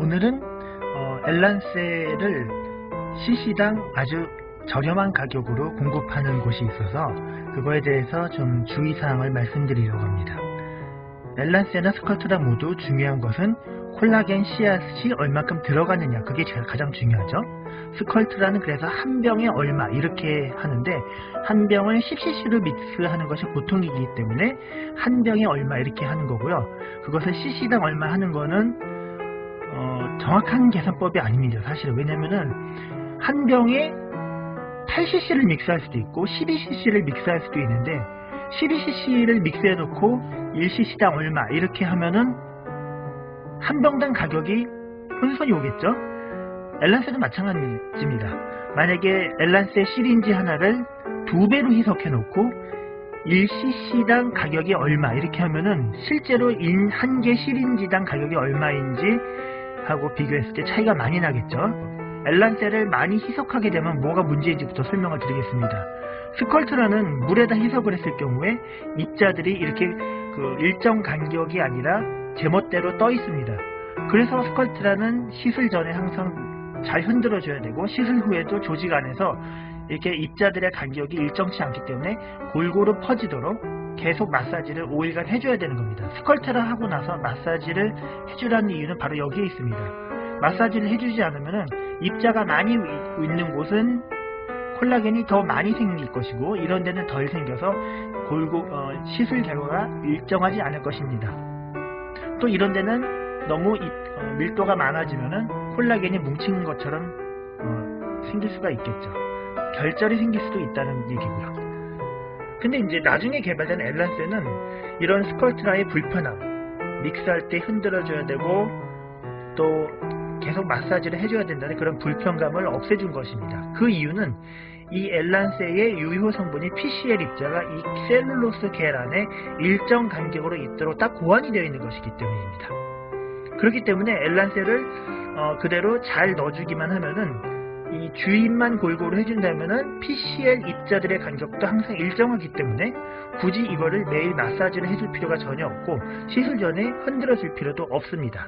오늘은 엘란세를 CC당 아주 저렴한 가격으로 공급하는 곳이 있어서 그거에 대해서 좀 주의사항을 말씀드리려고 합니다. 엘란세나 스컬트라 모두 중요한 것은 콜라겐 씨앗이 얼마큼 들어가느냐, 그게 가장 중요하죠. 스컬트라는 그래서 한 병에 얼마 이렇게 하는데, 한 병을 10cc로 믹스하는 것이 보통이기 때문에 한 병에 얼마 이렇게 하는 거고요. 그것을 cc당 얼마 하는 거는 정확한 계산법이 아닙니다. 사실은. 왜냐면은 한 병에 8cc를 믹스할 수도 있고 12cc를 믹스할 수도 있는데, 12cc를 믹스해 놓고 1cc당 얼마 이렇게 하면은 한 병당 가격이 혼선이 오겠죠. 엘란세도 마찬가지입니다. 만약에 엘란세 시린지 하나를 2배로 희석해 놓고 1cc당 가격이 얼마 이렇게 하면은 실제로 한 개 시린지당 가격이 얼마인지 하고 비교했을 때 차이가 많이 나겠죠. 엘란세를 많이 희석하게 되면 뭐가 문제인지부터 설명을 드리겠습니다. 스컬트라는 물에다 희석을 했을 경우에 입자들이 이렇게 일정 간격이 아니라 제멋대로 떠 있습니다. 그래서 스컬트라는 시술 전에 항상 잘 흔들어 줘야 되고, 시술 후에도 조직 안에서 이렇게 입자들의 간격이 일정치 않기 때문에 골고루 퍼지도록 계속 마사지를 5일간 해줘야 되는 겁니다. 스컬트라 하고 나서 마사지를 해주라는 이유는 바로 여기에 있습니다. 마사지를 해주지 않으면 입자가 많이 있는 곳은 콜라겐이 더 많이 생길 것이고, 이런 데는 덜 생겨서 시술 결과가 일정하지 않을 것입니다. 또 이런 데는 너무 밀도가 많아지면은 콜라겐이 뭉친 것처럼 생길 수가 있겠죠. 결절이 생길 수도 있다는 얘기고요. 근데 이제 나중에 개발된 엘란세는 이런 스컬트라의 불편함, 믹스할 때 흔들어줘야 되고 또 계속 마사지를 해줘야 된다는 그런 불편감을 없애준 것입니다. 그 이유는 이 엘란세의 유효 성분이 PCL 입자가 이 셀룰로스 계란에 일정 간격으로 있도록 딱 고안이 되어 있는 것이기 때문입니다. 그렇기 때문에 엘란세를 그대로 잘 넣어주기만 하면은, 이 주입만 골고루 해준다면은 PCL 입자들의 간격도 항상 일정하기 때문에 굳이 이거를 매일 마사지를 해줄 필요가 전혀 없고 시술 전에 흔들어 줄 필요도 없습니다.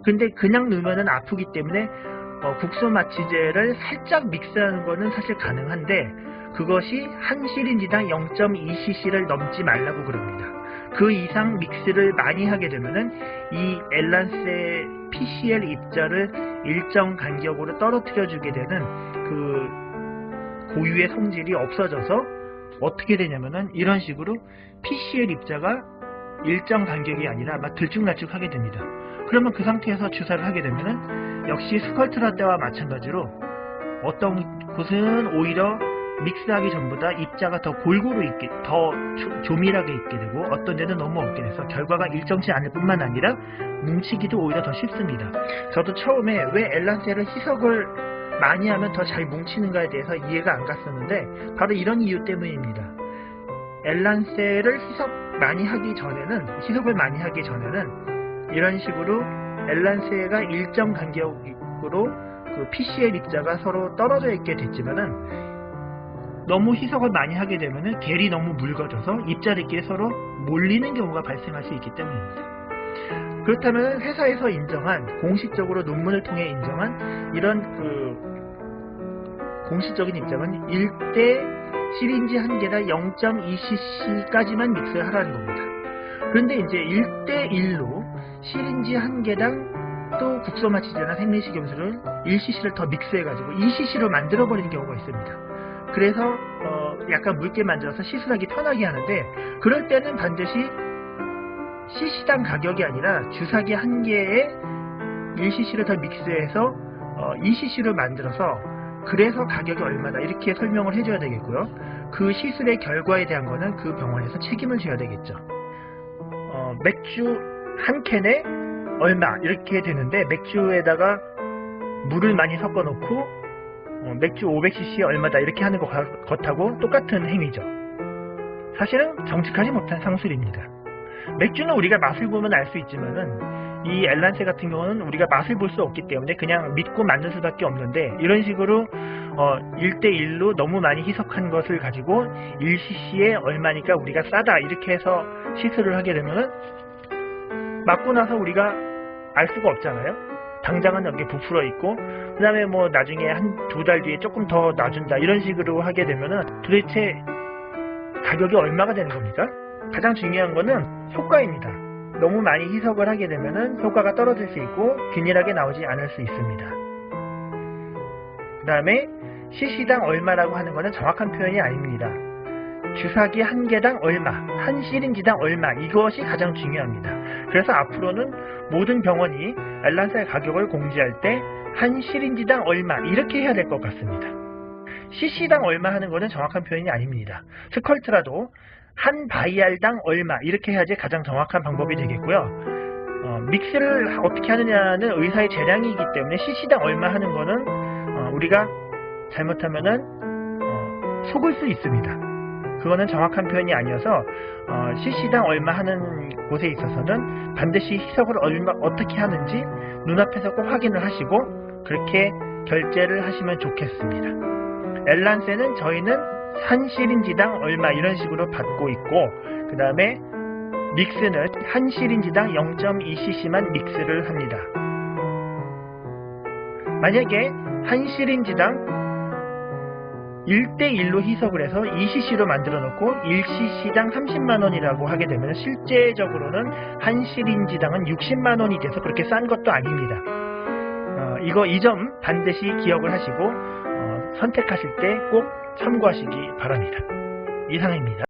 근데 그냥 넣으면은 아프기 때문에 국소 마취제를 살짝 믹스하는 거는 사실 가능한데, 그것이 한 시린지당 0.2cc를 넘지 말라고 그럽니다. 그 이상 믹스를 많이 하게 되면은 이 엘란세 PCL 입자를 일정 간격으로 떨어뜨려 주게 되는 그 고유의 성질이 없어져서 어떻게 되냐면은 이런 식으로 PCL 입자가 일정 간격이 아니라 막 들쭉날쭉하게 됩니다. 그러면 그 상태에서 주사를 하게 되면은 역시 스컬트라 때와 마찬가지로 어떤 곳은 오히려 믹스하기 전보다 입자가 더 골고루 있게, 더 조밀하게 있게 되고, 어떤 데는 너무 없게 돼서 결과가 일정치 않을 뿐만 아니라 뭉치기도 오히려 더 쉽습니다. 저도 처음에 왜 엘란세를 희석을 많이 하면 더 잘 뭉치는가에 대해서 이해가 안 갔었는데 바로 이런 이유 때문입니다. 엘란세를 희석을 많이 하기 전에는 이런 식으로 엘란세가 일정 간격으로 그 PCL 입자가 서로 떨어져 있게 됐지만은, 너무 희석을 많이 하게 되면은 겔이 너무 묽어져서 입자들끼리 서로 몰리는 경우가 발생할 수 있기 때문입니다. 그렇다면 회사에서 인정한, 공식적으로 논문을 통해 인정한 이런 공식적인 입장은 1대 시린지 한 개당 0.2cc까지만 믹스를 하라는 겁니다. 그런데 이제 1대1로 시린지 한 개당 또 국소 마취제나 생리식염수를 1cc를 더 믹스해가지고 2cc로 만들어버리는 경우가 있습니다. 그래서 약간 묽게 만들어서 시술하기 편하게 하는데, 그럴 때는 반드시 cc당 가격이 아니라 주사기 한 개에 1cc를 더 믹스해서 2cc로 만들어서, 그래서 가격이 얼마다 이렇게 설명을 해줘야 되겠고요. 그 시술의 결과에 대한 거는 그 병원에서 책임을 져야 되겠죠. 맥주 한 캔에 얼마 이렇게 되는데, 맥주에다가 물을 많이 섞어 놓고 맥주 500cc 얼마다 이렇게 하는 것하고 똑같은 행위죠. 사실은 정직하지 못한 상술입니다. 맥주는 우리가 맛을 보면 알 수 있지만은 이 엘란세 같은 경우는 우리가 맛을 볼 수 없기 때문에 그냥 믿고 만들 수밖에 없는데, 이런 식으로 1대1로 너무 많이 희석한 것을 가지고 1cc에 얼마니까 우리가 싸다 이렇게 해서 시술을 하게 되면은 맞고 나서 우리가 알 수가 없잖아요. 당장은 여기 부풀어 있고 그 다음에 뭐 나중에 한 2달 뒤에 조금 더 놔준다 이런 식으로 하게 되면은 도대체 가격이 얼마가 되는 겁니까? 가장 중요한 거는 효과입니다. 너무 많이 희석을 하게 되면은 효과가 떨어질 수 있고 균일하게 나오지 않을 수 있습니다. 그 다음에 CC당 얼마라고 하는 거는 정확한 표현이 아닙니다. 주사기 한 개당 얼마, 한 시린지당 얼마, 이것이 가장 중요합니다. 그래서 앞으로는 모든 병원이 엘란셀 가격을 공지할 때 한 시린지당 얼마 이렇게 해야 될 것 같습니다. CC당 얼마 하는 거는 정확한 표현이 아닙니다. 스컬트라도 한 바이알당 얼마 이렇게 해야지 가장 정확한 방법이 되겠고요. 믹스를 어떻게 하느냐는 의사의 재량이기 때문에 CC당 얼마 하는 거는 우리가 잘못하면은 속을 수 있습니다. 그거는 정확한 표현이 아니어서 CC당 얼마 하는 곳에 있어서는 반드시 희석을 어떻게 하는지 눈앞에서 꼭 확인을 하시고 그렇게 결제를 하시면 좋겠습니다. 엘란센은 저희는 한 시린지당 얼마 이런 식으로 받고 있고 그 다음에 믹스는 한 시린지당 0.2cc만 믹스를 합니다. 만약에 한 시린지당 1대1로 희석을 해서 2cc로 만들어 놓고 1cc당 30만원이라고 하게 되면 실제적으로는 한 시린지당은 60만원이 돼서 그렇게 싼 것도 아닙니다. 이 점 반드시 기억을 하시고 선택하실 때 꼭 참고하시기 바랍니다. 이상입니다.